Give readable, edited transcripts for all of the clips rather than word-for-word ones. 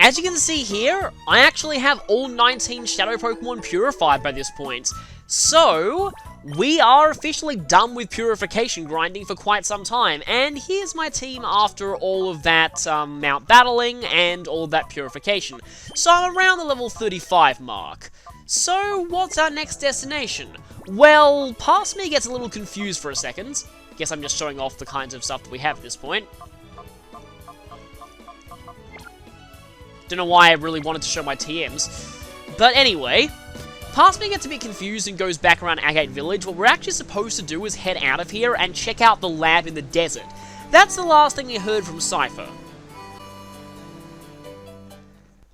As you can see here, I actually have all 19 Shadow Pokemon purified by this point. So, we are officially done with purification grinding for quite some time, and here's my team after all of that mount battling and all of that purification. So I'm around the level 35 mark. So, what's our next destination? Well, past me gets a little confused for a second. Guess I'm just showing off the kinds of stuff that we have at this point. Don't know why I really wanted to show my TMs. But anyway, past me gets a bit confused and goes back around Agate Village. What we're actually supposed to do is head out of here and check out the lab in the desert. That's the last thing we heard from Cipher.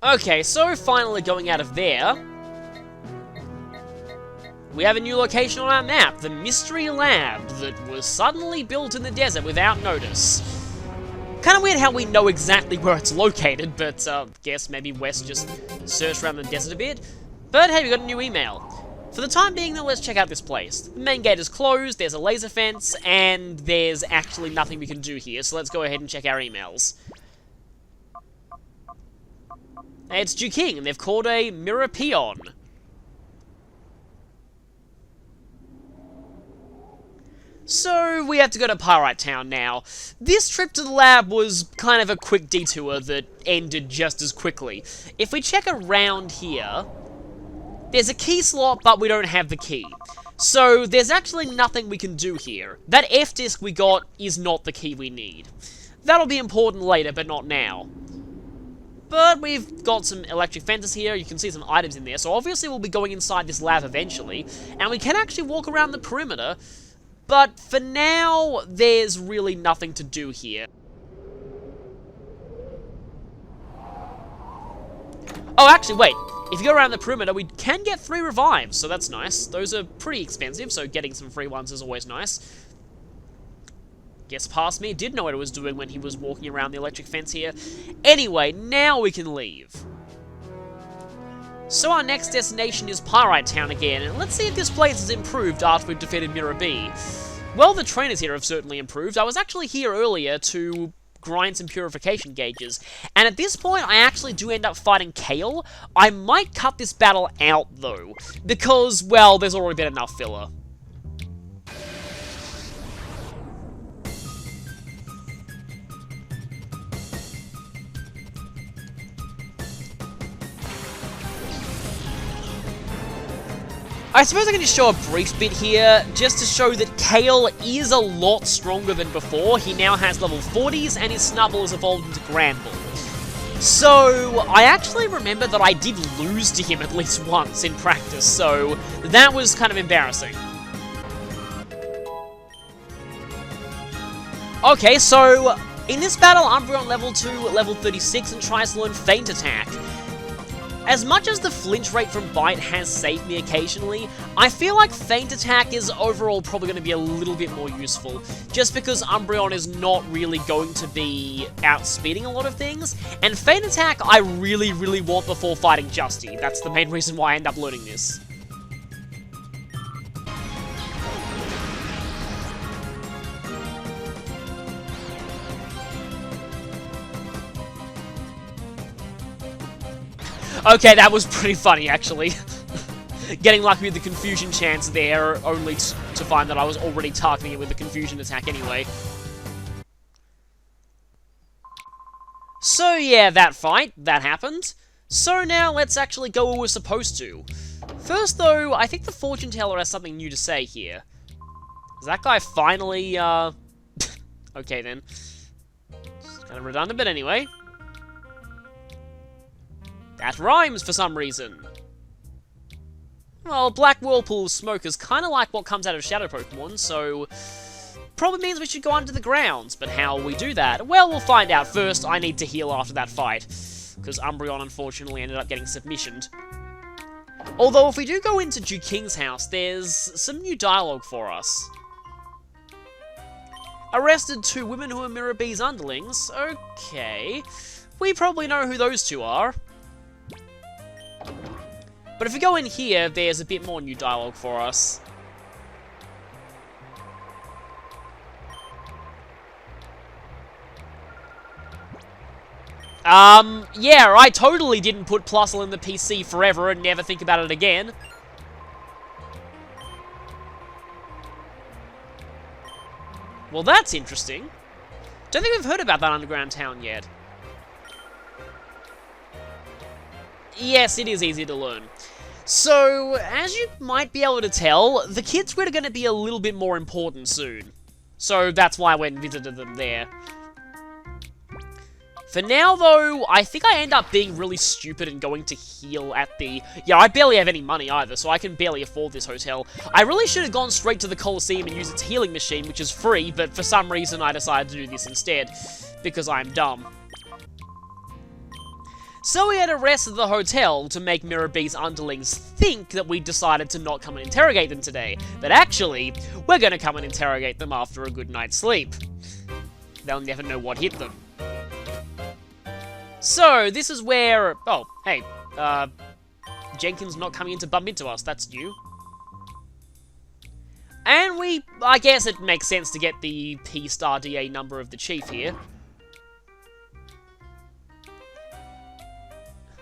Okay, so finally going out of there, we have a new location on our map, the Mystery Lab that was suddenly built in the desert without notice. Kind of weird how we know exactly where it's located, but guess maybe Wes just searched around the desert a bit. But hey, we got a new email. For the time being though, let's check out this place. The main gate is closed, there's a laser fence, and there's actually nothing we can do here, so let's go ahead and check our emails. It's Juking, and they've called a Mirror Peon. So, we have to go to Pyrite Town now. This trip to the lab was kind of a quick detour that ended just as quickly. If we check around here, there's a key slot, but we don't have the key. So, there's actually nothing we can do here. That F-disc we got is not the key we need. That'll be important later, but not now. But we've got some electric fences here, you can see some items in there, so obviously we'll be going inside this lab eventually, and we can actually walk around the perimeter. But for now, there's really nothing to do here. Oh, actually, wait. If you go around the perimeter, we can get 3 revives, so that's nice. Those are pretty expensive, so getting some free ones is always nice. Guess past me did know what it was doing when he was walking around the electric fence here. Anyway, now we can leave. So our next destination is Pyrite Town again, and let's see if this place has improved after we've defeated Mirror B. Well, the trainers here have certainly improved. I was actually here earlier to grind some purification gauges, and at this point I actually do end up fighting Kale. I might cut this battle out though, because, well, there's already been enough filler. I suppose I can just show a brief bit here, just to show that Kale is a lot stronger than before. He now has level 40s, and his Snubbull has evolved into Granbull. So, I actually remember that I did lose to him at least once in practice, so that was kind of embarrassing. Okay, so in this battle, Umbreon level 2 at level 36 and tries to learn Feint Attack. As much as the flinch rate from Bite has saved me occasionally, I feel like Feint Attack is overall probably going to be a little bit more useful, just because Umbreon is not really going to be outspeeding a lot of things, and Feint Attack I really, really want before fighting Justy. That's the main reason why I end up learning this. Okay, that was pretty funny, actually. Getting lucky with the confusion chance there, only to find that I was already targeting it with the confusion attack anyway. So yeah, that fight, that happened. So now let's actually go where we're supposed to. First though, I think the fortune teller has something new to say here. Is that guy finally, okay then. It's kind of redundant, but anyway. That rhymes for some reason. Well, Black Whirlpool smoke is kind of like what comes out of Shadow Pokemon, so probably means we should go under the ground. But how will we do that? Well, we'll find out. First, I need to heal after that fight, because Umbreon unfortunately ended up getting submissioned. Although, if we do go into Juking's house, there's some new dialogue for us. Arrested 2 women who are Mirror B's underlings. Okay. We probably know who those 2 are. But if we go in here, there's a bit more new dialogue for us. Yeah, I totally didn't put Plusle in the PC forever and never think about it again. Well, that's interesting. Don't think we've heard about that underground town yet. Yes, it is easy to learn. So, as you might be able to tell, the kids were going to be a little bit more important soon. So that's why I went and visited them there. For now, though, I think I end up being really stupid and going to heal at the... Yeah, I barely have any money either, so I can barely afford this hotel. I really should have gone straight to the Colosseum and used its healing machine, which is free, but for some reason I decided to do this instead, because I'm dumb. So we had arrested the hotel to make Mirror B's underlings think that we decided to not come and interrogate them today. But actually, we're going to come and interrogate them after a good night's sleep. They'll never know what hit them. So, this is where... Oh, hey, Jenkins not coming in to bump into us, that's new. And I guess it makes sense to get the P*DA number of the chief here.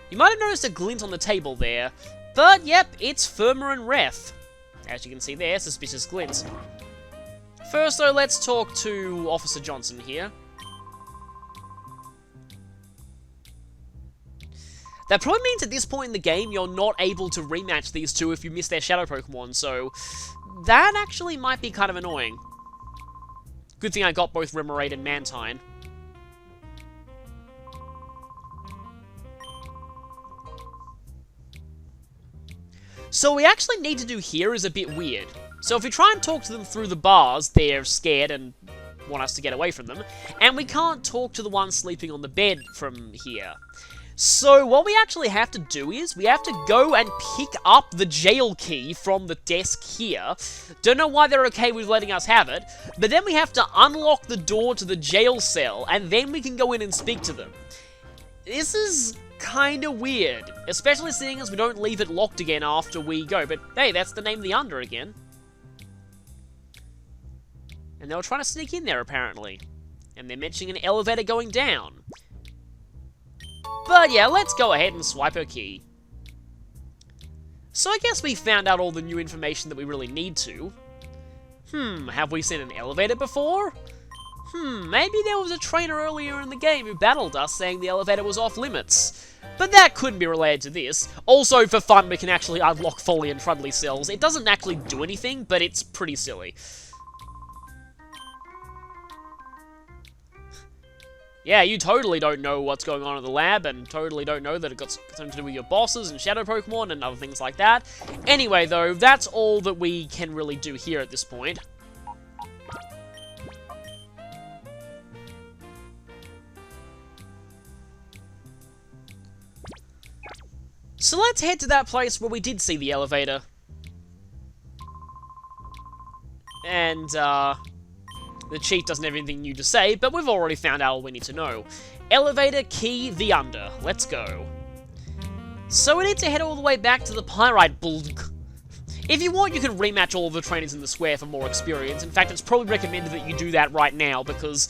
You might have noticed a glint on the table there, but yep, it's Firma and Ref. As you can see there, suspicious glint. First though, let's talk to Officer Johnson here. That probably means at this point in the game, you're not able to rematch these two if you miss their Shadow Pokemon, so that actually might be kind of annoying. Good thing I got both Remoraid and Mantine. So what we actually need to do here is a bit weird. So if we try and talk to them through the bars, they're scared and want us to get away from them. And we can't talk to the one sleeping on the bed from here. So what we actually have to do is, we have to go and pick up the jail key from the desk here. Don't know why they're okay with letting us have it, but then we have to unlock the door to the jail cell, and then we can go in and speak to them. This is kinda weird, especially seeing as we don't leave it locked again after we go, but hey, that's the name of the under again. And they were trying to sneak in there, apparently. And they're mentioning an elevator going down. But yeah, let's go ahead and swipe her key. So I guess we found out all the new information that we really need to. Have we seen an elevator before? Maybe there was a trainer earlier in the game who battled us saying the elevator was off limits. But that couldn't be related to this. Also, for fun, we can actually unlock Foley and Trudley cells. It doesn't actually do anything, but it's pretty silly. Yeah, you totally don't know what's going on in the lab, and totally don't know that it got something to do with your bosses and Shadow Pokemon and other things like that. Anyway, though, that's all that we can really do here at this point. So let's head to that place where we did see the elevator. And, the chief doesn't have anything new to say, but we've already found out all we need to know. Elevator key the under. Let's go. So we need to head all the way back to the Pyrite Bulk. If you want, you can rematch all of the trainers in the square for more experience. In fact, it's probably recommended that you do that right now, because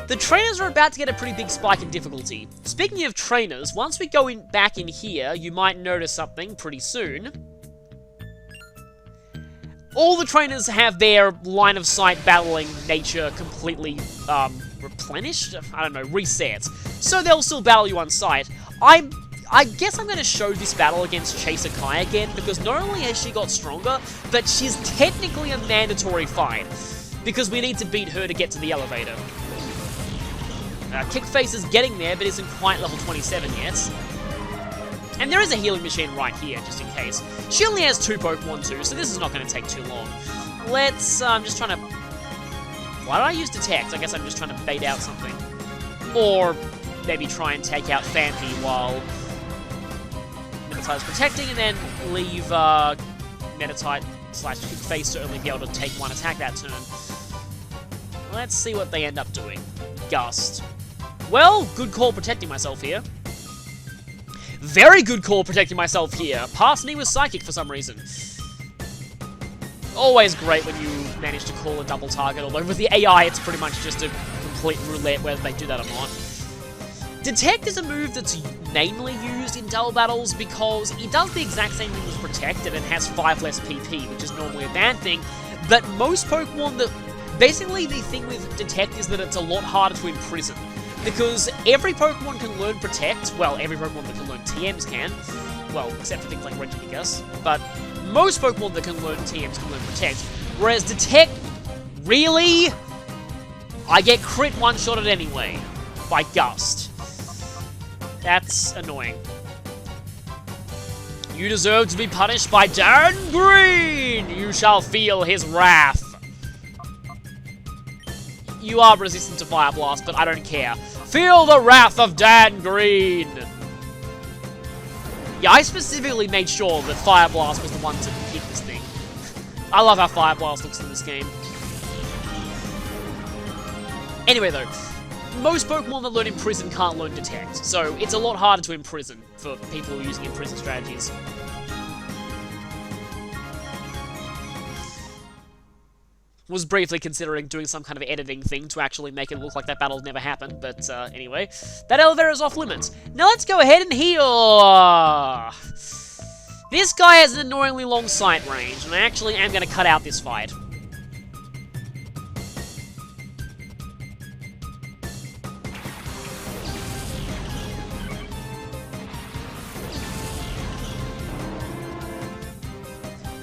the trainers are about to get a pretty big spike in difficulty. Speaking of trainers, once we go back in here, you might notice something pretty soon. All the trainers have their line of sight battling nature completely, replenished? I don't know, reset. So they'll still battle you on sight. I guess I'm going to show this battle against Chaser Kai again, because not only has she got stronger, but she's technically a mandatory fight, because we need to beat her to get to the elevator. Kickface is getting there, but isn't quite level 27 yet. And there is a healing machine right here, just in case. She only has 2 Pokemon too, so this is not going to take too long. Let's, I'm just trying to... Why did I use Detect? I guess I'm just trying to bait out something. Or maybe try and take out Phanpy while Meditite's protecting, and then leave Meditite / Kickface to only be able to take one attack that turn. Let's see what they end up doing. Gust. Well, good call protecting myself here. Very good call protecting myself here. Past me was Psychic for some reason. Always great when you manage to call a double target, although with the AI it's pretty much just a complete roulette whether they do that or not. Detect is a move that's mainly used in double battles because it does the exact same thing as Protect and it has 5 less PP, which is normally a bad thing, but most Pokemon that... Basically, the thing with Detect is that it's a lot harder to imprison, because every Pokemon can learn Protect, well, every Pokemon that can learn TMs can, well, except for things like Wretched, I guess, but most Pokemon that can learn TMs can learn Protect, whereas Detect, really? I get crit one-shotted anyway, by Gust. That's annoying. You deserve to be punished by Dan Green! You shall feel his wrath. You are resistant to Fire Blast, but I don't care. Feel the wrath of Dan Green! Yeah, I specifically made sure that Fire Blast was the one to hit this thing. I love how Fire Blast looks in this game. Anyway, though, most Pokemon that learn Imprison can't learn Detect, so it's a lot harder to imprison for people who are using Imprison strategies. Was briefly considering doing some kind of editing thing to actually make it look like that battle never happened, but anyway. That elevator is off limits. Now let's go ahead and heal! This guy has an annoyingly long sight range, and I actually am going to cut out this fight.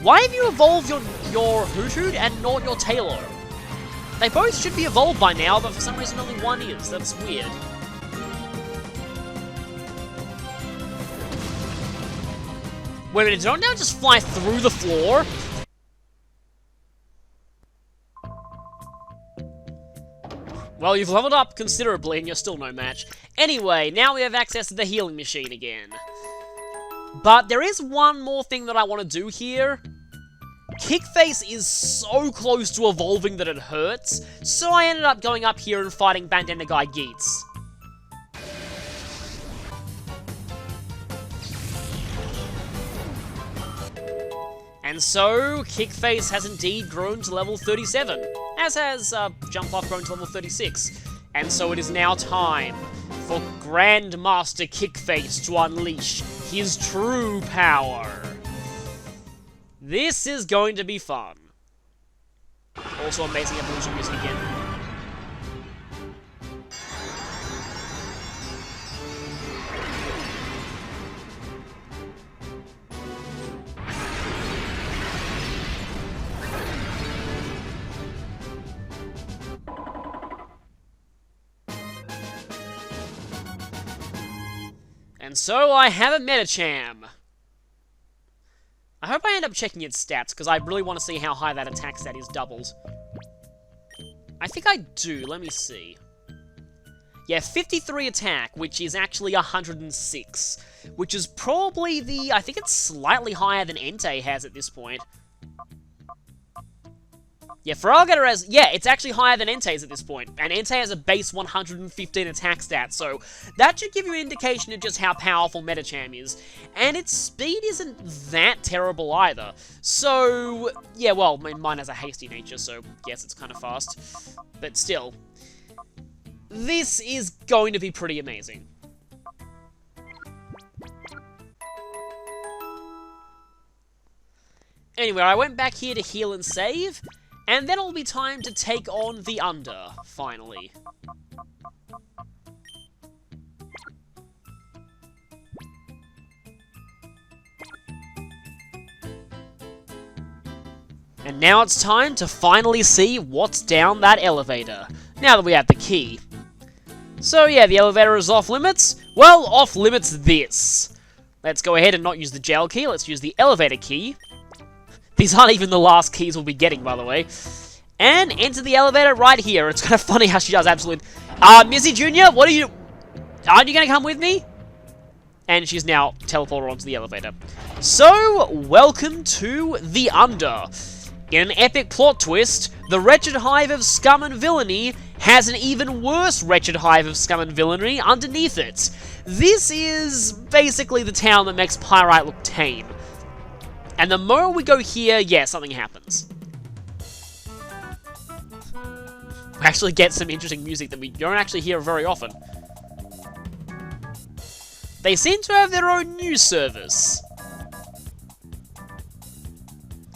Why have you evolved your Hoothoot and not your Taillow? They both should be evolved by now, but for some reason only one is. That's weird. Wait a minute, don't now just fly through the floor? Well, you've leveled up considerably and you're still no match. Anyway, now we have access to the healing machine again. But there is one more thing that I want to do here. Kickface is so close to evolving that it hurts, so I ended up going up here and fighting Bandana Guy Geets. And so, Kickface has indeed grown to level 37, as has Jumpluff grown to level 36. And so it is now time for Grandmaster Kickface to unleash his true power. This is going to be fun. Also amazing evolution music again. And so I have a Medicham. I hope I end up checking its stats, because I really want to see how high that attack stat is doubled. I think I do, let me see. Yeah, 53 attack, which is actually 106. Which is probably the... I think it's slightly higher than Entei has at this point. Yeah, Feraligatr has... Yeah, it's actually higher than Entei's at this point. And Entei has a base 115 attack stat, so that should give you an indication of just how powerful Medicham is. And its speed isn't that terrible either. So, yeah, well, mine has a hasty nature, so yes, it's kind of fast. But still, this is going to be pretty amazing. Anyway, I went back here to heal and save. And then it'll be time to take on the Under, finally. And now it's time to finally see what's down that elevator, now that we have the key. So yeah, the elevator is off limits. Well, off limits this. Let's go ahead and not use the jail key, let's use the elevator key. These aren't even the last keys we'll be getting, by the way. And enter the elevator right here. It's kind of funny how she does absolute... Missy Jr., what are you... Aren't you going to come with me? And she's now teleported onto the elevator. So, welcome to the Under. In an epic plot twist, the Wretched Hive of Scum and Villainy has an even worse Wretched Hive of Scum and Villainy underneath it. This is basically the town that makes Pyrite look tame. And the moment we go here, yeah, something happens. We actually get some interesting music that we don't actually hear very often. They seem to have their own news service.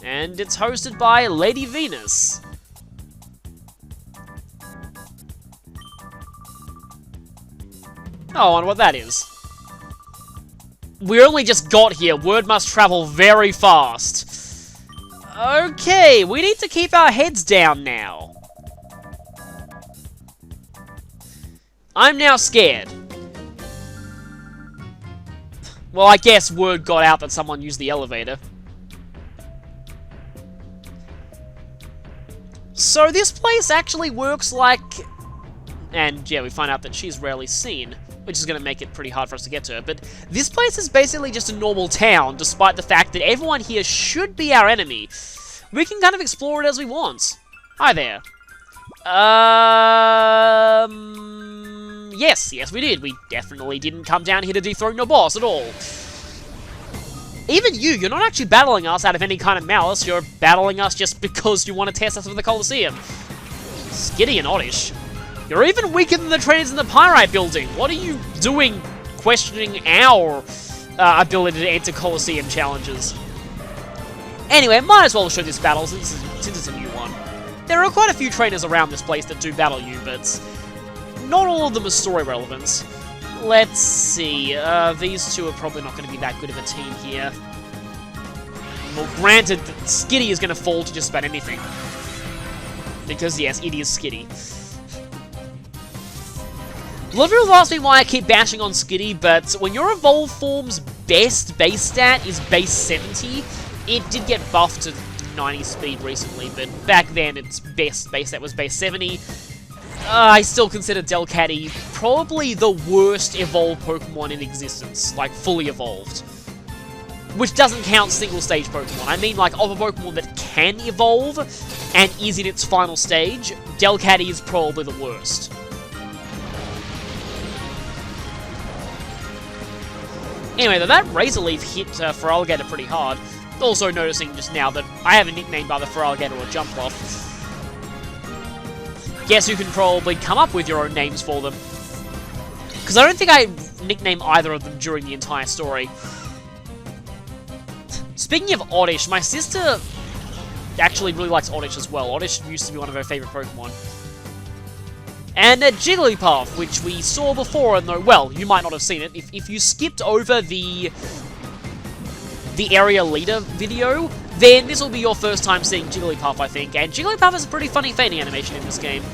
And it's hosted by Lady Venus. Oh, I wonder what that is. We only just got here. Word must travel very fast. Okay, we need to keep our heads down now. I'm now scared. Well, I guess word got out that someone used the elevator. So this place actually works like... And yeah, we find out that she's rarely seen, which is going to make it pretty hard for us to get to her. But this place is basically just a normal town, despite the fact that everyone here should be our enemy. We can kind of explore it as we want. Hi there. Yes, we did. We definitely didn't come down here to dethrone your boss at all. Even you're not actually battling us out of any kind of malice. You're battling us just because you want to test us with the Colosseum. Skitty and Oddish. You're even weaker than the trainers in the Pyrite building. What are you doing questioning our ability to enter Colosseum challenges? Anyway, might as well show this battle since it's a new one. There are quite a few trainers around this place that do battle you, but not all of them are story relevant. Let's see, these two are probably not going to be that good of a team here. Well, granted, Skitty is going to fall to just about anything. Because, yes, it is Skitty. A lot of people ask me why I keep bashing on Skitty, but when your evolved form's best base stat is base 70, it did get buffed to 90 speed recently, but back then its best base stat was base 70. I still consider Delcatty probably the worst evolved Pokemon in existence, like fully evolved. Which doesn't count single stage Pokemon. I mean like of a Pokemon that can evolve and is in its final stage, Delcatty is probably the worst. Anyway, though, that Razor Leaf hit Feraligatr pretty hard. Also noticing just now that I have a nickname by the Feraligatr or Jumpluff. Guess you can probably come up with your own names for them. Because I don't think I nicknamed either of them during the entire story. Speaking of Oddish, my sister actually really likes Oddish as well. Oddish used to be one of her favourite Pokemon. And Jigglypuff, which we saw before, and though, well, you might not have seen it. If you skipped over the area leader video, then this will be your first time seeing Jigglypuff, I think. And Jigglypuff is a pretty funny fainting animation in this game.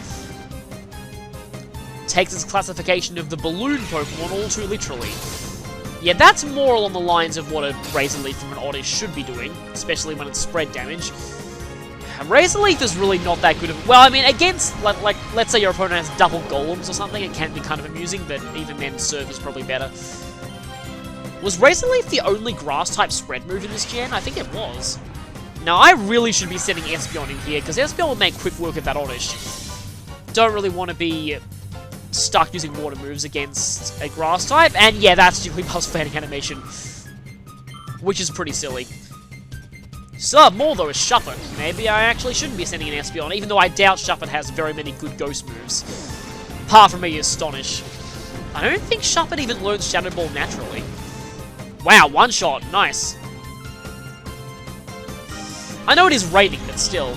Takes its classification of the balloon Pokemon all too literally. Yeah, that's more along the lines of what a Razor Leaf from an Oddish should be doing, especially when it's spread damage. Razor Leaf is really not that good of... Well, I mean, against, like, let's say your opponent has double Golems or something, it can be kind of amusing, but even then, Surf is probably better. Was Razor Leaf the only Grass-type spread move in this gen? I think it was. Now, I really should be setting Espeon in here, because Espeon will make quick work of that Oddish. Don't really want to be stuck using water moves against a Grass-type, and yeah, that's Jigglypuff's fanning animation. Which is pretty silly. Still have more, though, is Shuppet. Maybe I actually shouldn't be sending an Espeon, even though I doubt Shuppet has very many good Ghost moves. Apart from me, Astonish. I don't think Shuppet even learns Shadow Ball naturally. Wow, one shot. Nice. I know it is raining, but still.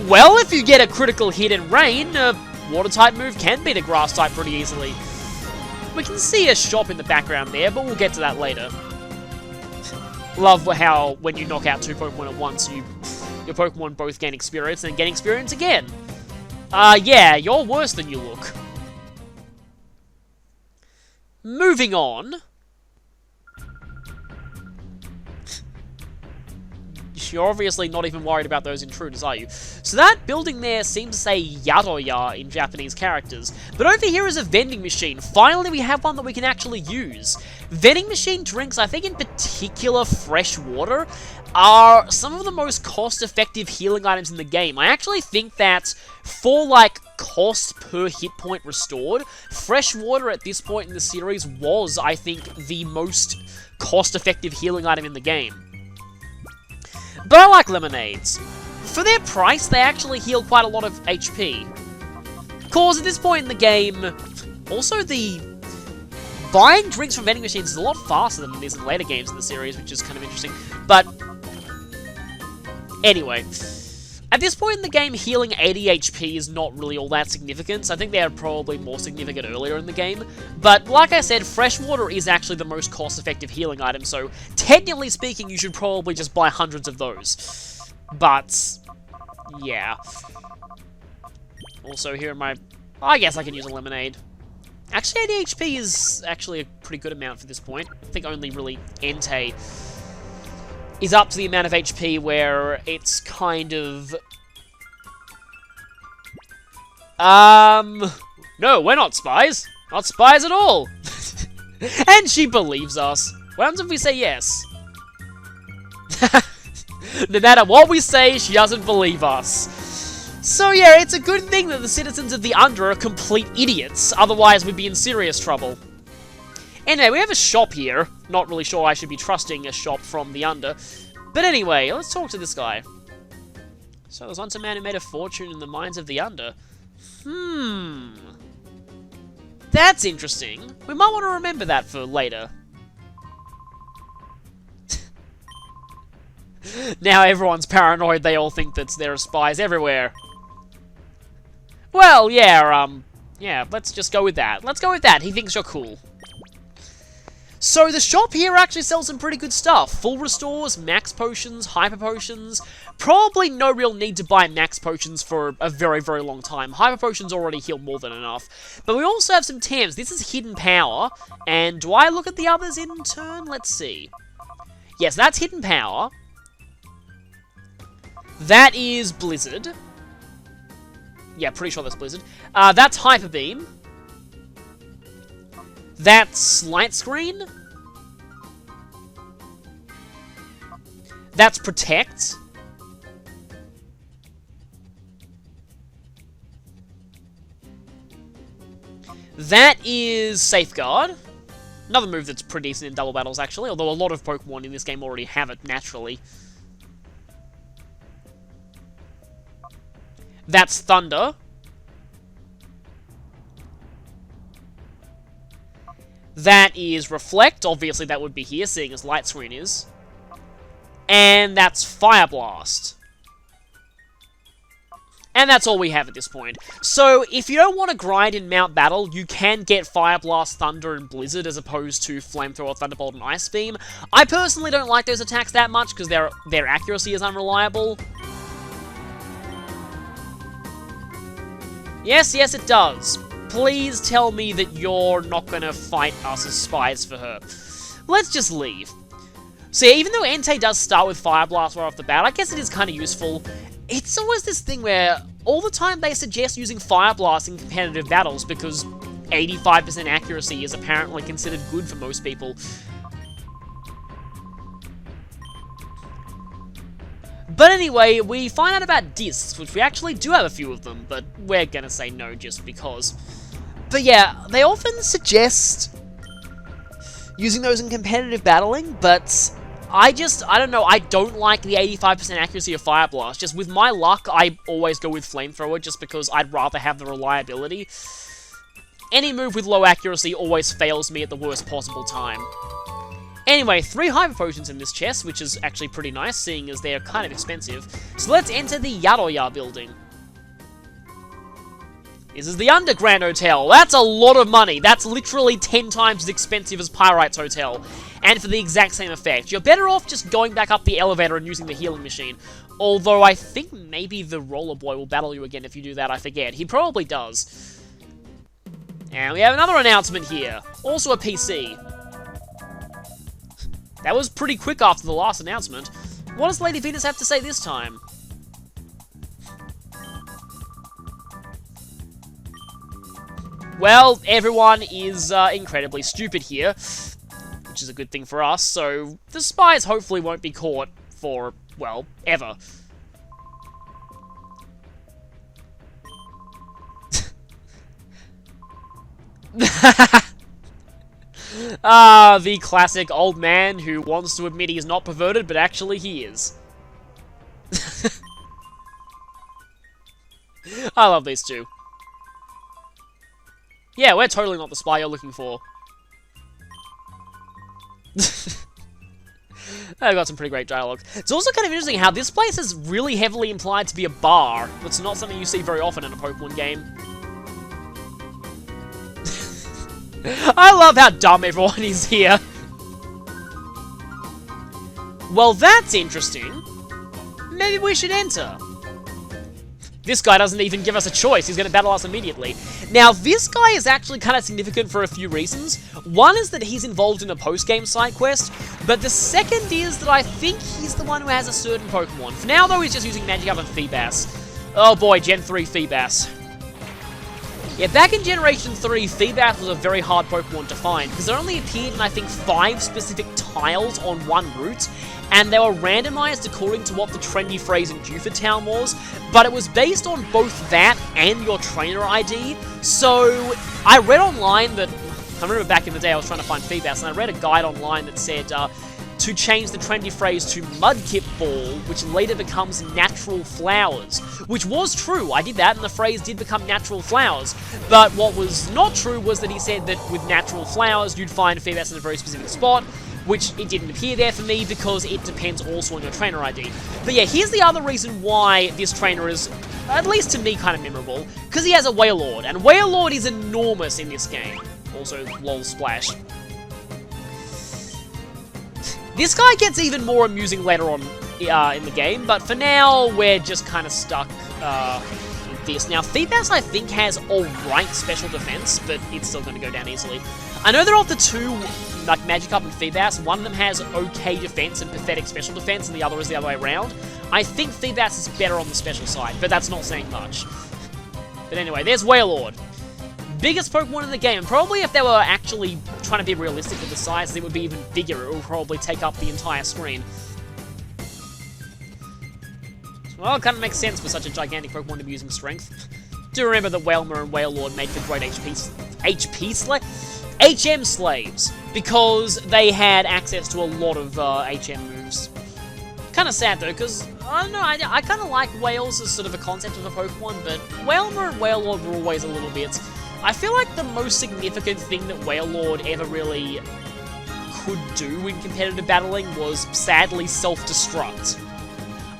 Well, if you get a critical hit in rain, a Water-type move can beat a Grass-type pretty easily. We can see a shop in the background there, but we'll get to that later. Love how, when you knock out two Pokemon at once, your Pokemon both gain experience and gain experience again. Yeah, you're worse than you look. Moving on. You're obviously not even worried about those intruders, are you? So that building there seems to say Yadoya in Japanese characters. But over here is a vending machine. Finally, we have one that we can actually use. Vending machine drinks, I think in particular fresh water, are some of the most cost-effective healing items in the game. I actually think that for, like, cost per hit point restored, fresh water at this point in the series was, I think, the most cost-effective healing item in the game. But I like lemonades. For their price, they actually heal quite a lot of HP. Of course, at this point in the game, also the buying drinks from vending machines is a lot faster than it is in later games in the series, which is kind of interesting. But anyway, at this point in the game, healing 80 HP is not really all that significant, so I think they are probably more significant earlier in the game. But like I said, fresh water is actually the most cost-effective healing item, so technically speaking, you should probably just buy hundreds of those. But yeah. Also, here are my... I guess I can use a lemonade. Actually, 80 HP is actually a pretty good amount for this point. I think only really Entei is up to the amount of HP where it's kind of... No, we're not spies. Not spies at all. And she believes us. What happens if we say yes? No matter what we say, she doesn't believe us. So yeah, it's a good thing that the citizens of the Under are complete idiots, otherwise we'd be in serious trouble. Anyway, we have a shop here. Not really sure I should be trusting a shop from the Under. But anyway, let's talk to this guy. So, there's once a man who made a fortune in the mines of the Under. That's interesting. We might want to remember that for later. Now everyone's paranoid, they all think that there are spies everywhere. Well, yeah, let's just go with that. Let's go with that. He thinks you're cool. So the shop here actually sells some pretty good stuff. Full restores, max potions, hyper potions. Probably no real need to buy max potions for a very, very long time. Hyper potions already heal more than enough. But we also have some TAMs. This is hidden power. And do I look at the others in turn? Let's see. Yes, that's hidden power. That is Blizzard. Yeah, pretty sure that's Blizzard. That's Hyper Beam. That's Light Screen. That's Protect. That is Safeguard. Another move that's pretty decent in double battles, actually, although a lot of Pokemon in this game already have it naturally. That's Thunder. That is Reflect. Obviously, that would be here, seeing as Light Screen is. And that's Fire Blast. And that's all we have at this point. So, if you don't want to grind in Mount Battle, you can get Fire Blast, Thunder, and Blizzard as opposed to Flamethrower, Thunderbolt, and Ice Beam. I personally don't like those attacks that much because their accuracy is unreliable. Yes, yes it does. Please tell me that you're not gonna fight us as spies for her. Let's just leave. So yeah, even though Entei does start with Fire Blast right off the bat, I guess it is kind of useful. It's always this thing where all the time they suggest using Fire Blast in competitive battles because 85% accuracy is apparently considered good for most people. But anyway, we find out about discs, which we actually do have a few of them, but we're gonna say no just because. But yeah, they often suggest using those in competitive battling, but I don't know, I don't like the 85% accuracy of Fire Blast. Just with my luck, I always go with Flamethrower just because I'd rather have the reliability. Any move with low accuracy always fails me at the worst possible time. Anyway, 3 Hyper Potions in this chest, which is actually pretty nice, seeing as they're kind of expensive. So let's enter the Yadoya building. This is the Underground Hotel. That's a lot of money. That's literally 10 times as expensive as Pyrite's hotel. And for the exact same effect. You're better off just going back up the elevator and using the healing machine. Although I think maybe the Roller Boy will battle you again if you do that, I forget. He probably does. And we have another announcement here. Also a PC. That was pretty quick after the last announcement. What does Lady Venus have to say this time? Well, everyone is incredibly stupid here, which is a good thing for us, so the spies hopefully won't be caught for, well, ever. The classic old man who wants to admit he's not perverted, but actually he is. I love these two. Yeah, we're totally not the spy you're looking for. I've got some pretty great dialogue. It's also kind of interesting how this place is really heavily implied to be a bar. It's not something you see very often in a Pokemon game. I love how dumb everyone is here. Well, that's interesting. Maybe we should enter. This guy doesn't even give us a choice. He's going to battle us immediately. Now, this guy is actually kind of significant for a few reasons. One is that he's involved in a post-game side quest, but the second is that I think he's the one who has a certain Pokemon. For now, though, he's just using Magikarp and Feebas. Oh boy, Gen 3 Feebas. Yeah, back in Generation 3, Feebas was a very hard Pokemon to find, because it only appeared in, I think, 5 specific tiles on one route, and they were randomized according to what the trendy phrase in Dewford Town was, but it was based on both that and your trainer ID. So I read online that, I remember back in the day I was trying to find Feebas, and I read a guide online that said to change the trendy phrase to Mudkip Ball, which later becomes Natural Flowers, which was true. I did that, and the phrase did become Natural Flowers, but what was not true was that he said that with Natural Flowers, you'd find Feebas in a very specific spot, which it didn't appear there for me because it depends also on your trainer ID. But yeah, here's the other reason why this trainer is, at least to me, kind of memorable, because he has a Wailord, and Wailord is enormous in this game. Also, lol splash. This guy gets even more amusing later on in the game, but for now, we're just kind of stuck with this. Now, Feebas, I think, has alright special defense, but it's still going to go down easily. I know that of the two, like Magikarp and Feebas, one of them has okay defense and pathetic special defense, and the other is the other way around. I think Feebas is better on the special side, but that's not saying much. But anyway, there's Wailord. Biggest Pokemon in the game, and probably if they were actually trying to be realistic with the size, it would be even bigger. It would probably take up the entire screen. Well, it kind of makes sense for such a gigantic Pokemon to be using strength. Do remember that Wailmer and Wailord made for great HM slaves, because they had access to a lot of HM moves. Kind of sad though, because, I don't know, I kind of like Whales as sort of a concept of a Pokemon, but Wailmer and Wailord were always a little bit... I feel like the most significant thing that Wailord ever really could do in competitive battling was, sadly, self-destruct.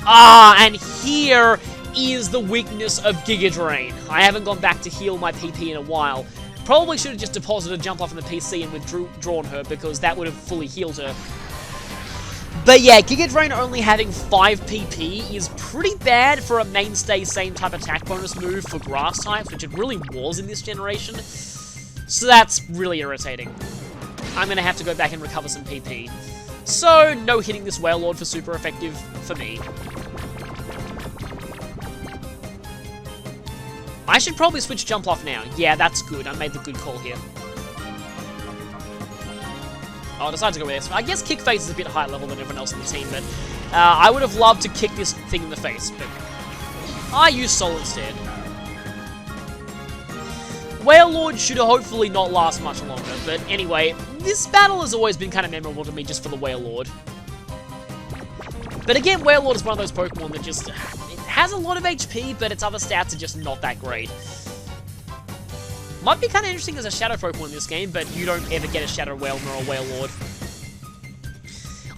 And here is the weakness of Giga Drain. I haven't gone back to heal my PP in a while. Probably should have just deposited Jump Off in the PC and withdrawn her, because that would have fully healed her. But yeah, Giga Drain only having 5 PP is pretty bad for a mainstay same type attack bonus move for grass types, which it really was in this generation. So that's really irritating. I'm going to have to go back and recover some PP. So, no hitting this Wailord for super effective for me. I should probably switch Jump Off now. Yeah, that's good. I made the good call here. Oh, I decided to go with this. I guess Kick Face is a bit higher level than everyone else on the team, but I would have loved to kick this thing in the face, but I used Soul instead. Wailord should hopefully not last much longer, but anyway, this battle has always been kind of memorable to me just for the Wailord. But again, Wailord is one of those Pokemon that just... it has a lot of HP, but its other stats are just not that great. Might be kind of interesting as a Shadow Pokemon in this game, but you don't ever get a Shadow Wailmer or Wailord.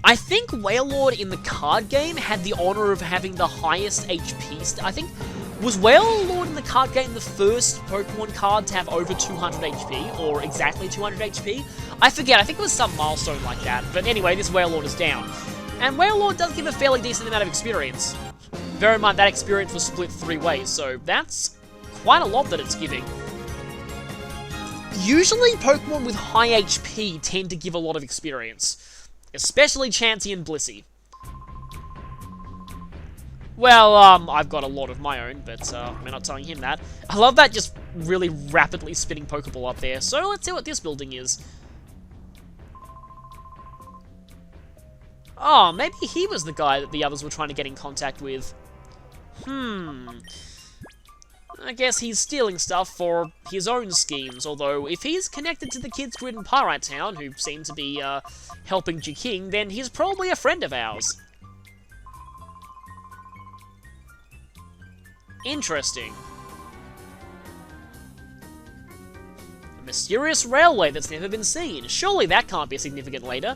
I think Wailord in the card game had the honor of having the highest HP. I think, was Wailord in the card game the first Pokemon card to have over 200 HP, or exactly 200 HP? I forget, I think it was some milestone like that. But anyway, this Wailord is down. And Wailord does give a fairly decent amount of experience. Bear in mind, that experience was split 3 ways, so that's quite a lot that it's giving. Usually, Pokemon with high HP tend to give a lot of experience. Especially Chansey and Blissey. Well, I've got a lot of my own, but we're not telling him that. I love that just really rapidly spinning Pokeball up there. So let's see what this building is. Oh, maybe he was the guy that the others were trying to get in contact with. I guess he's stealing stuff for his own schemes, although if he's connected to the Kids Grid in Pyrite Town, who seem to be helping King, then he's probably a friend of ours. Interesting. Mysterious railway that's never been seen. Surely that can't be significant later.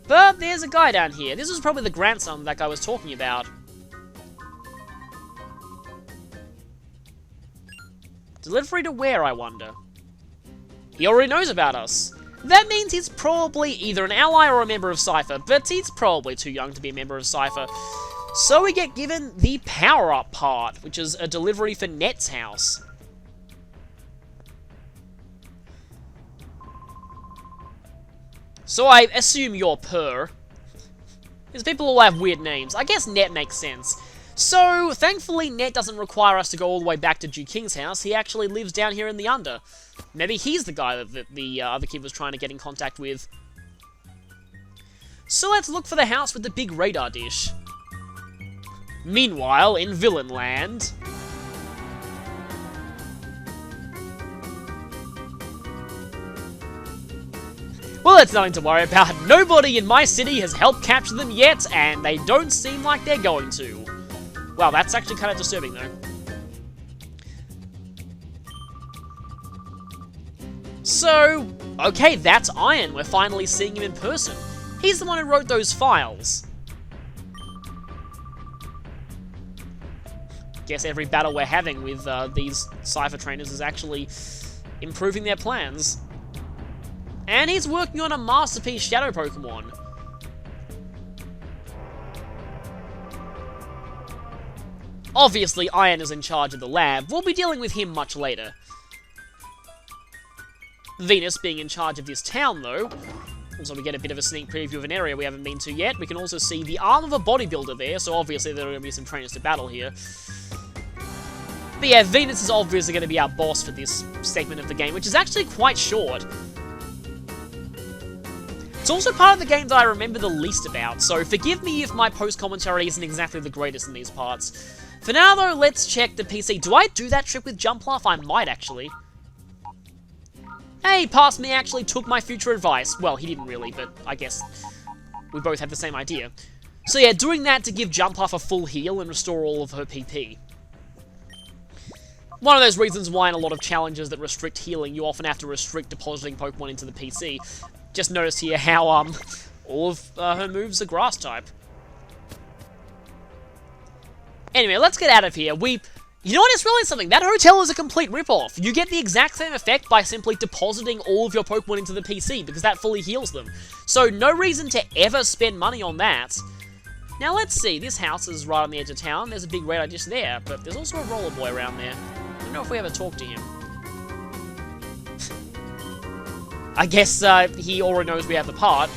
But there's a guy down here. This is probably the grandson that guy was talking about. Delivery to where, I wonder? He already knows about us. That means he's probably either an ally or a member of Cipher, but he's probably too young to be a member of Cipher. So we get given the power-up part, which is a delivery for Net's house. So I assume you're Per. Because people all have weird names. I guess Net makes sense. So, thankfully, Net doesn't require us to go all the way back to Duke King's house. He actually lives down here in the Under. Maybe he's the guy that the other kid was trying to get in contact with. So let's look for the house with the big radar dish. Meanwhile, in Villain Land... well, it's nothing to worry about. Nobody in my city has helped capture them yet, and they don't seem like they're going to. Wow, that's actually kind of disturbing, though. So, okay, that's Iron. We're finally seeing him in person. He's the one who wrote those files. Guess every battle we're having with these Cipher trainers is actually improving their plans. And he's working on a masterpiece Shadow Pokemon. Obviously, Iron is in charge of the lab. We'll be dealing with him much later. Venus being in charge of this town, though. Also, we get a bit of a sneak preview of an area we haven't been to yet. We can also see the arm of a bodybuilder there, so obviously there are going to be some trainers to battle here. But yeah, Venus is obviously going to be our boss for this segment of the game, which is actually quite short. It's also part of the game that I remember the least about, so forgive me if my post-commentary isn't exactly the greatest in these parts. For now, though, let's check the PC. Do I do that trip with Jumpluff? I might, actually. Hey, Past Me actually took my future advice. Well, he didn't really, but I guess we both had the same idea. So yeah, doing that to give Jumpluff a full heal and restore all of her PP. One of those reasons why in a lot of challenges that restrict healing, you often have to restrict depositing Pokemon into the PC. Just notice here how all of her moves are grass type. Anyway, let's get out of here. You know what, it's really something. That hotel is a complete rip-off. You get the exact same effect by simply depositing all of your Pokemon into the PC, because that fully heals them. So, no reason to ever spend money on that. Now, let's see. This house is right on the edge of town. There's a big radar dish there, but there's also a roller boy around there. I don't know if we ever talked to him. I guess he already knows we have the part.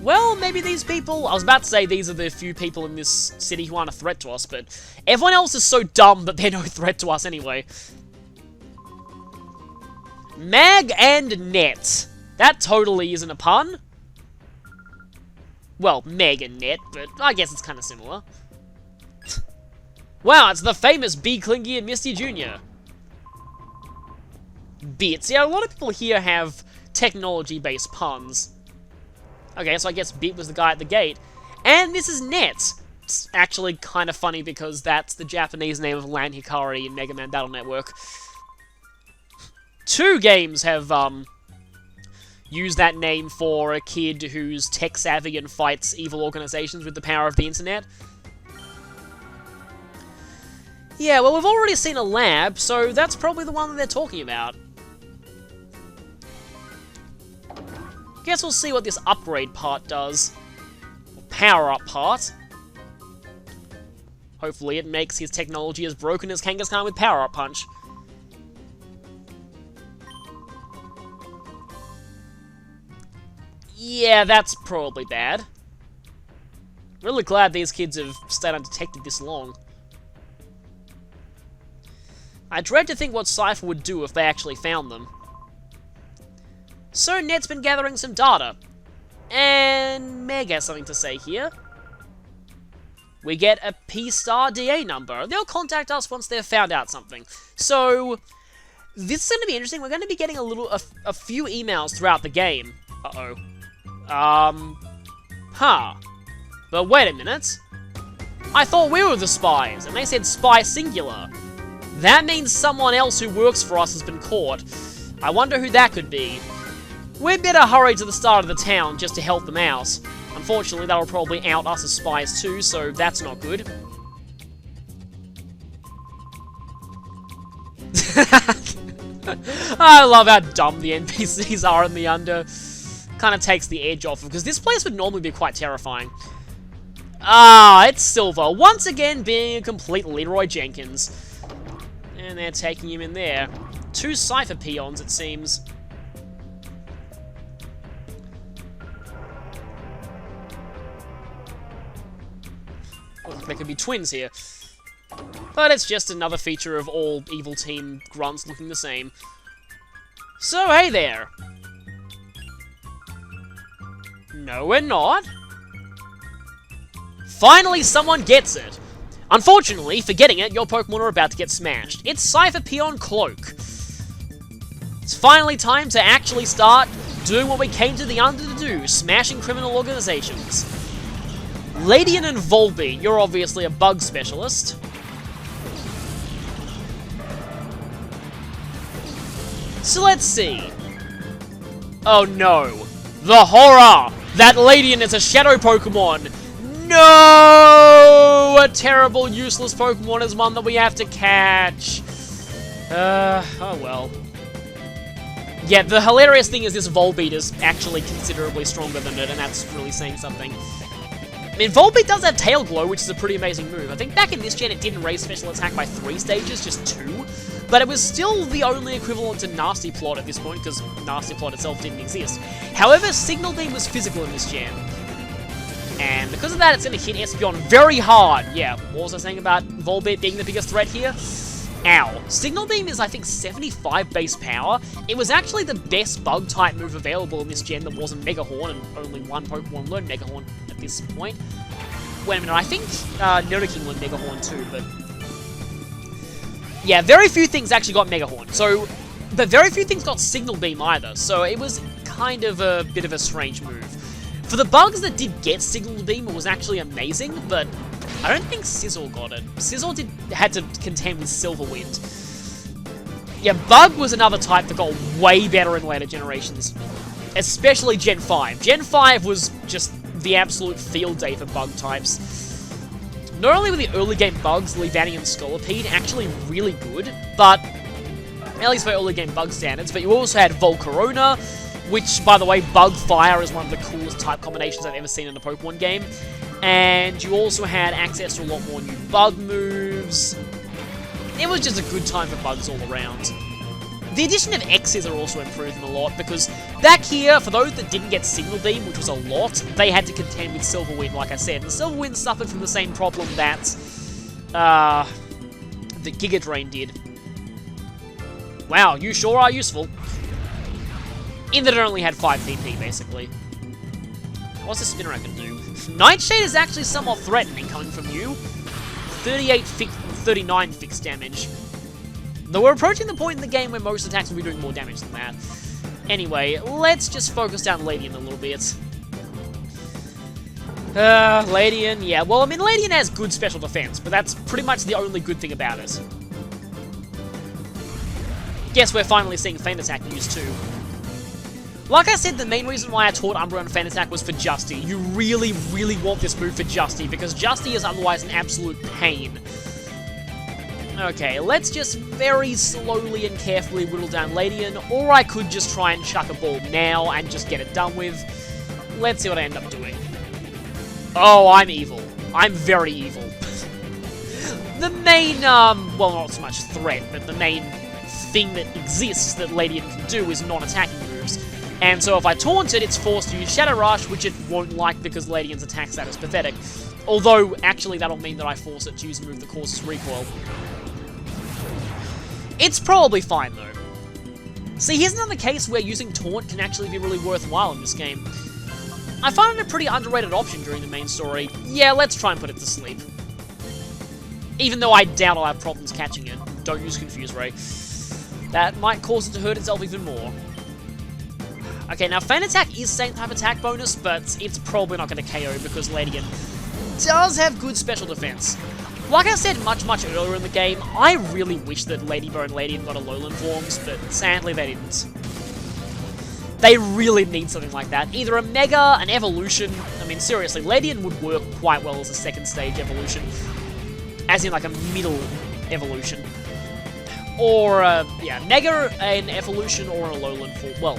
Well, maybe these people... I was about to say these are the few people in this city who aren't a threat to us, but everyone else is so dumb that they're no threat to us anyway. Mag and Net. That totally isn't a pun. Well, Meg and Net, but I guess it's kind of similar. Wow, it's the famous B. Clingy and Misty Jr. Bits. Yeah, a lot of people here have technology-based puns. Okay, so I guess Bit was the guy at the gate. And this is Net. It's actually kind of funny because that's the Japanese name of Lan Hikari in Mega Man Battle Network. 2 games have used that name for a kid who's tech-savvy and fights evil organizations with the power of the internet. Yeah, well, we've already seen a lab, so that's probably the one that they're talking about. Guess we'll see what this upgrade part does. Or power-up part. Hopefully it makes his technology as broken as Kangaskhan with Power-Up Punch. Yeah, that's probably bad. Really glad these kids have stayed undetected this long. I dread to think what Cipher would do if they actually found them. So Net's been gathering some data. And Meg has something to say here. We get a P-star DA number. They'll contact us once they've found out something. So, this is going to be interesting. We're going to be getting a few emails throughout the game. Uh-oh. But wait a minute. I thought we were the spies, and they said spy singular. That means someone else who works for us has been caught. I wonder who that could be. We'd better hurry to the start of the town just to help them out. Unfortunately, that'll probably out us as spies too, so that's not good. I love how dumb the NPCs are in the Under. Kind of takes the edge off, because this place would normally be quite terrifying. Ah, it's Silver, once again being a complete Leroy Jenkins. And they're taking him in there. 2 cipher peons, it seems. Look, there could be twins here. But it's just another feature of all evil team grunts looking the same. So, hey there. No, we're not. Finally, someone gets it. Unfortunately, for getting it, your Pokemon are about to get smashed. It's Cipher Peon Cloak. It's finally time to actually start doing what we came to the Under to do, smashing criminal organizations. Ladian and Volbeat, you're obviously a bug specialist. So let's see. Oh no. The horror! That Ladian is a shadow Pokemon! No! A terrible, useless Pokemon is one that we have to catch. Oh well. Yeah, the hilarious thing is this Volbeat is actually considerably stronger than it, and that's really saying something. I mean, Volbeat does have Tail Glow, which is a pretty amazing move. I think back in this gen it didn't raise special attack by 3 stages, just 2. But it was still the only equivalent to Nasty Plot at this point, because Nasty Plot itself didn't exist. However, Signal Beam was physical in this gen. And because of that, it's going to hit Espeon very hard. Yeah, what was I saying about Volbeat being the biggest threat here? Ow. Signal Beam is, I think, 75 base power. It was actually the best bug-type move available in this gen that wasn't Mega Horn, and only one Pokemon learned Mega Horn at this point. Wait a minute, I think Nidoking learned Mega Horn too, but... yeah, very few things actually got Mega Horn, so... but very few things got Signal Beam either, so it was kind of a bit of a strange move. For the bugs that did get Signal Beam, it was actually amazing, but I don't think Sizzle got it. Sizzle had to contend with Silver Wind. Yeah, Bug was another type that got way better in later generations, especially Gen 5. Gen 5 was just the absolute field day for bug types. Not only were the early game bugs, Leavanny and Scolipede, actually really good, but at least by early game bug standards, but you also had Volcarona, which, by the way, Bug Fire is one of the coolest type combinations I've ever seen in a Pokemon game. And you also had access to a lot more new bug moves. It was just a good time for bugs all around. The addition of X's are also improved them a lot, because back here, for those that didn't get Signal Beam, which was a lot, they had to contend with Silver Wind, like I said. And Silver Wind suffered from the same problem that Giga Drain did. Wow, you sure are useful. In that it only had 5 PP, basically. What's the Spinarak can do? Nightshade is actually somewhat threatening coming from you. 39 fixed damage. Though we're approaching the point in the game where most attacks will be doing more damage than that. Anyway, let's just focus down Ladian a little bit. Ladian, yeah. Well, I mean, Ladian has good special defense, but that's pretty much the only good thing about it. Guess we're finally seeing Feint Attack used too. Like I said, the main reason why I taught Umbreon Feint Attack was for Justy. You really, really want this move for Justy, because Justy is otherwise an absolute pain. Okay, let's just very slowly and carefully whittle down Ladian, or I could just try and chuck a ball now and just get it done with. Let's see what I end up doing. Oh, I'm evil. I'm very evil. The main, well, not so much threat, but the main thing that exists that Ladian can do is non-attacking moves. And so if I taunt it, it's forced to use Shadow Rush, which it won't like because Ladian's attack stat is pathetic. Although, actually, that'll mean that I force it to use a move that causes recoil. It's probably fine, though. See, here's another case where using Taunt can actually be really worthwhile in this game. I find it a pretty underrated option during the main story. Yeah, let's try and put it to sleep. Even though I doubt I'll have problems catching it. Don't use Confuse Ray. That might cause it to hurt itself even more. Okay, now Feint Attack is same type attack bonus, but it's probably not going to KO because Ladian does have good special defense. Like I said much earlier in the game, I really wish that Ladybird and Ladian got Alolan forms, but sadly they didn't. They really need something like that. Either a Mega, an Evolution. I mean, seriously, Ladian would work quite well as a second stage evolution. As in, like, a middle evolution. Or, yeah, Mega, an Evolution, or an Alolan form. Well,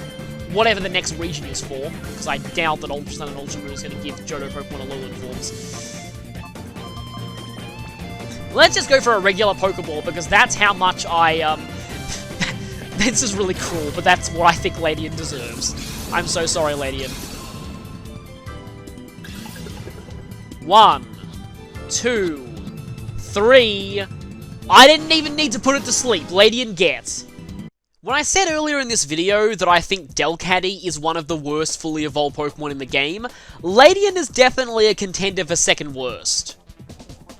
whatever the next region is for, because I doubt that Ultra Sun and Ultra Moon is going to give Johto Pokemon Alolan forms. Let's just go for a regular Pokeball, because that's how much I, this is really cruel, but that's what I think Ladian deserves. I'm so sorry, Ladian. 1, 2, 3... I didn't even need to put it to sleep. Ladian gets. When I said earlier in this video that I think Delcatty is one of the worst fully evolved Pokemon in the game, Ladian is definitely a contender for second worst.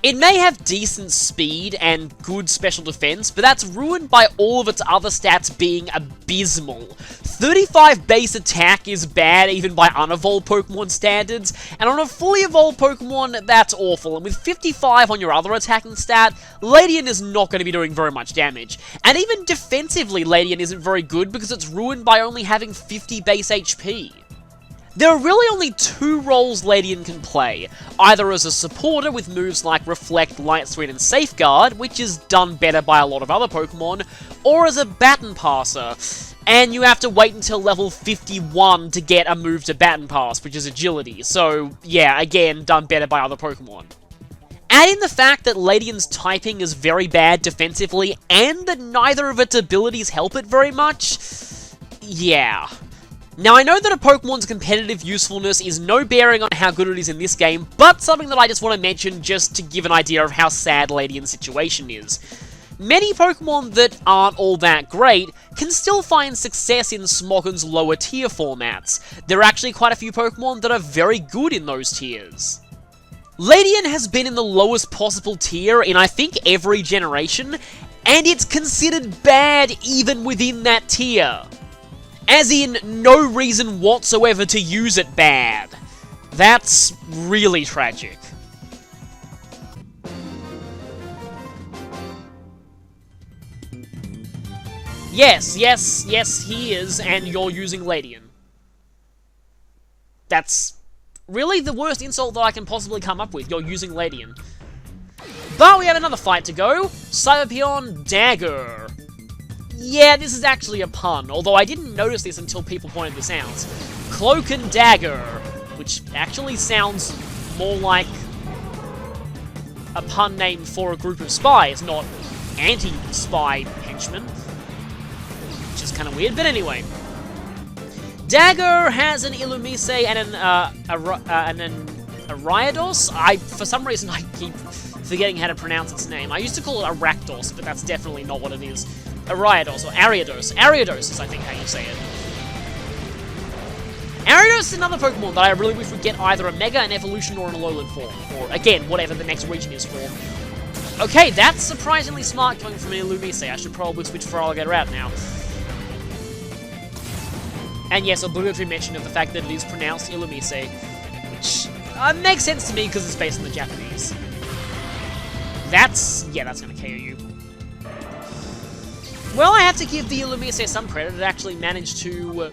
It may have decent speed and good special defense, but that's ruined by all of its other stats being abysmal. 35 base attack is bad even by unevolved Pokemon standards, and on a fully evolved Pokemon, that's awful. And with 55 on your other attacking stat, Ladian is not going to be doing very much damage. And even defensively, Ladian isn't very good because it's ruined by only having 50 base HP. There are really only two roles Ladian can play, either as a supporter with moves like Reflect, Light Screen, and Safeguard, which is done better by a lot of other Pokemon, or as a Baton Passer, and you have to wait until level 51 to get a move to Baton Pass, which is Agility, so yeah, again, done better by other Pokemon. Add in the fact that Ladian's typing is very bad defensively, and that neither of its abilities help it very much, yeah. Now, I know that a Pokemon's competitive usefulness is no bearing on how good it is in this game, but something that I just want to mention just to give an idea of how sad Ladian's situation is. Many Pokemon that aren't all that great can still find success in Smoggon's lower tier formats. There are actually quite a few Pokemon that are very good in those tiers. Ladian has been in the lowest possible tier in I think every generation, and it's considered bad even within that tier. As in, no reason whatsoever to use it bad. That's really tragic. Yes, he is, and you're using Ladian. That's really the worst insult that I can possibly come up with. You're using Ladian. But we have another fight to go. Cyberpion Dagger. Yeah, this is actually a pun, although I didn't notice this until people pointed this out. Cloak and Dagger, which actually sounds more like a pun name for a group of spies, not anti-spy henchmen, which is kind of weird, but anyway. Dagger has an Illumise and an Ariados. For some reason, I keep forgetting how to pronounce its name. I used to call it a Rakdos, but that's definitely not what it is. Ariados, or Ariados. Ariados is, I think, how you say it. Ariados is another Pokemon that I really wish would get either a Mega, an Evolution, or an Alolan form. Or, again, whatever the next region is for. Okay, that's surprisingly smart coming from an Illumise. I should probably switch Feraligatr out now. And yes, obligatory mention of the fact that it is pronounced Illumise, which makes sense to me because it's based on the Japanese. Yeah, that's gonna KO you. Well, I have to give the Illumise some credit. It actually managed to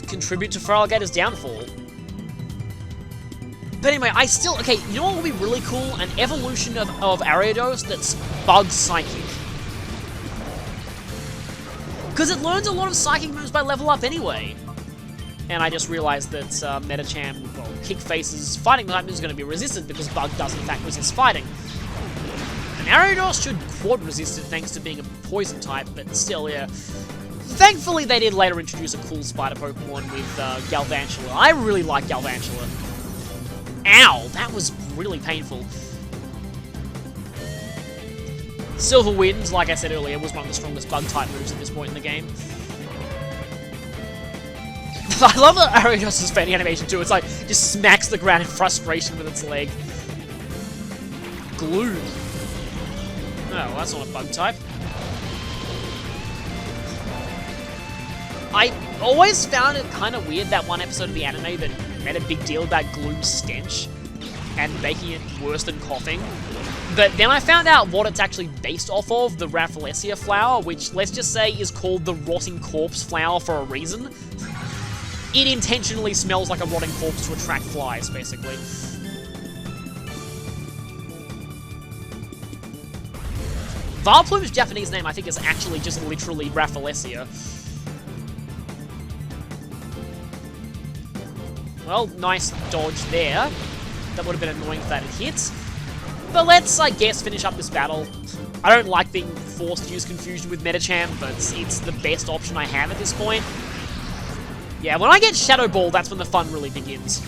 contribute to Feraligatr's downfall. But anyway, okay, you know what would be really cool? An evolution of Ariados that's Bug Psychic. Because it learns a lot of Psychic moves by level up anyway. And I just realized that Metacham, well, Kick Face's fighting type is going to be resistant because Bug does in fact resist fighting. And Ariados should quad resist it thanks to being a poison type, but still, yeah. Thankfully, they did later introduce a cool spider Pokemon with Galvantula. I really like Galvantula. Ow! That was really painful. Silver Wind, like I said earlier, was one of the strongest Bug-type moves at this point in the game. I love the Ariados' fainting animation too. It's like, just smacks the ground in frustration with its leg. Gloom. Oh, well, that's not a Bug-type. I always found it kind of weird, that one episode of the anime that made a big deal about Gloom's stench. and making it worse than coughing. But then I found out what it's actually based off of, the Rafflesia flower, which, let's just say, is called the rotting corpse flower for a reason. It intentionally smells like a rotting corpse to attract flies, basically. Varplume's Japanese name, I think, is actually just literally Rafflesia. Well, nice dodge there. That would have been annoying if that had hit. But let's, I guess, finish up this battle. I don't like being forced to use Confusion with Medicham, but it's the best option I have at this point. Yeah, when I get Shadow Ball, that's when the fun really begins.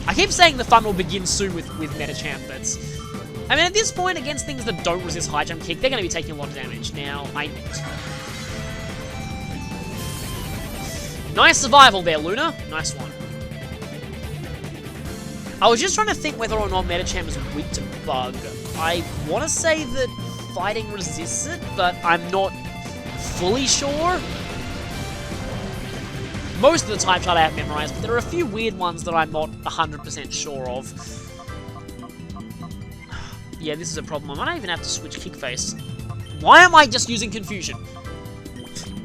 I keep saying the fun will begin soon with Medicham, but... I mean, at this point, against things that don't resist High Jump Kick, they're going to be taking a lot of damage. Now, aint. Nice survival there, Luna. Nice one. I was just trying to think whether or not Medicham is weak to Bug. I want to say that Fighting resists it, but I'm not fully sure. Most of the Type Chart I have memorized, but there are a few weird ones that I'm not 100% sure of. Yeah, this is a problem. I might even have to switch Kick Face. Why am I just using Confusion?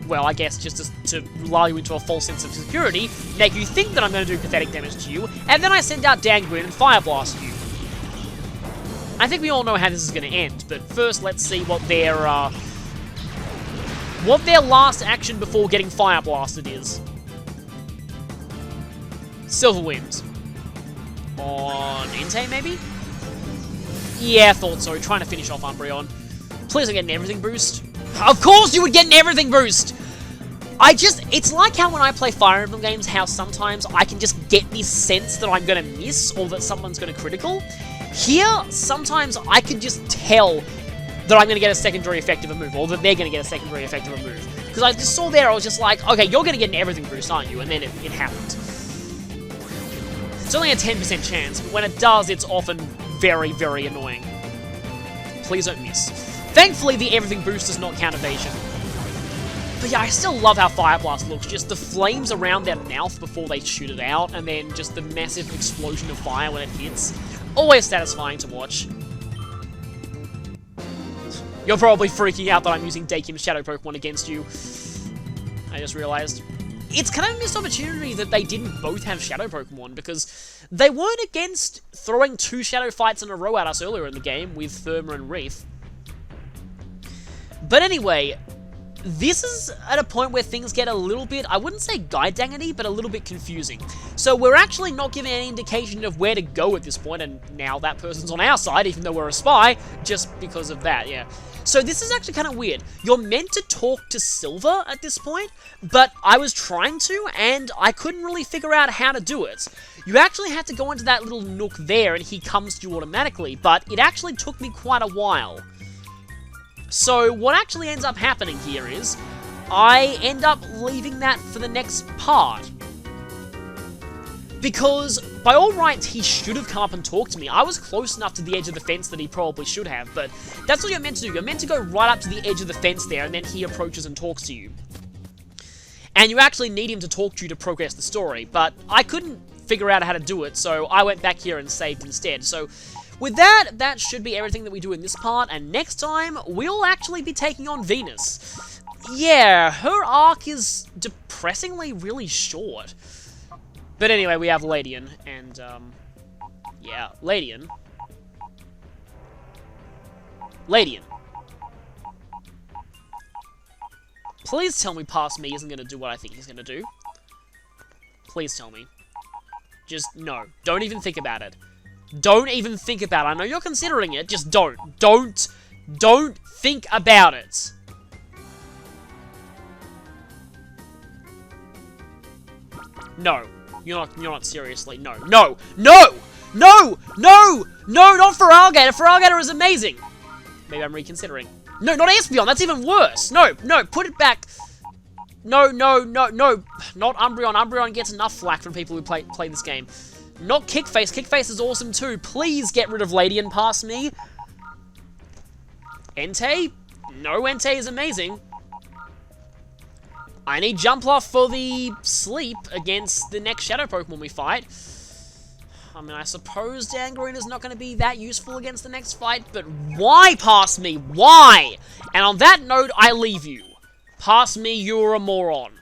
Well, I guess just to lull you into a false sense of security, make you think that I'm going to do pathetic damage to you, and then I send out Dangwin and Fire Blast you. I think we all know how this is going to end, but first let's see what their last action before getting Fire Blasted is. Silver Wind. On Entei, maybe? Yeah, I thought so. Trying to finish off Umbreon. Please don't get an everything boost. Of course you would get an everything boost! It's like how when I play Fire Emblem games, how sometimes I can just get this sense that I'm going to miss, or that someone's going to critical. Here, sometimes I can just tell that I'm going to get a secondary effect of a move, or that they're going to get a secondary effect of a move. Because I just saw there, I was just like, okay, you're going to get an everything boost, aren't you? And then it happened. It's only a 10% chance, but when it does, it's often very, very annoying. Please don't miss. Thankfully, the everything boost does not count evasion. But yeah, I still love how Fire Blast looks. Just the flames around their mouth before they shoot it out, and then just the massive explosion of fire when it hits. Always satisfying to watch. You're probably freaking out that I'm using Dakim's Shadow Pokemon against you. I just realized. It's kind of a missed opportunity that they didn't both have Shadow Pokemon, because they weren't against throwing 2 Shadow fights in a row at us earlier in the game with Therma and Reef. But anyway, this is at a point where things get a little bit, I wouldn't say guide-dangity, but a little bit confusing. So we're actually not given any indication of where to go at this point, and now that person's on our side, even though we're a spy, just because of that, yeah. So this is actually kind of weird. You're meant to talk to Silver at this point, but I was trying to, and I couldn't really figure out how to do it. You actually have to go into that little nook there, and he comes to you automatically, but it actually took me quite a while. So what actually ends up happening here is, I end up leaving that for the next part. Because, by all rights, he should have come up and talked to me. I was close enough to the edge of the fence that he probably should have, but that's what you're meant to do. You're meant to go right up to the edge of the fence there, and then he approaches and talks to you. And you actually need him to talk to you to progress the story, but I couldn't figure out how to do it, so I went back here and saved instead. So, with that, that should be everything that we do in this part, and next time, we'll actually be taking on Venus. Yeah, her arc is depressingly really short. But anyway, we have Ladian, and, yeah, Ladian. Please tell me Past Me isn't going to do what I think he's going to do. Please tell me. Just, no. Don't even think about it. Don't even think about it. I know you're considering it, just don't. Don't think about it. No. You're not seriously. No, not Feraligatr. Feraligatr is amazing. Maybe I'm reconsidering. No, not Espeon. That's even worse. No, put it back. No. Not Umbreon. Umbreon gets enough flack from people who play this game. Not Kickface. Kickface is awesome too. Please get rid of Ladian Past Me. Entei? No, Entei is amazing. I need Jumpluff for the sleep against the next Shadow Pokemon we fight. I mean, I suppose Dangarine is not going to be that useful against the next fight, but why pass me? Why? And on that note, I leave you. Pass me, you're a moron.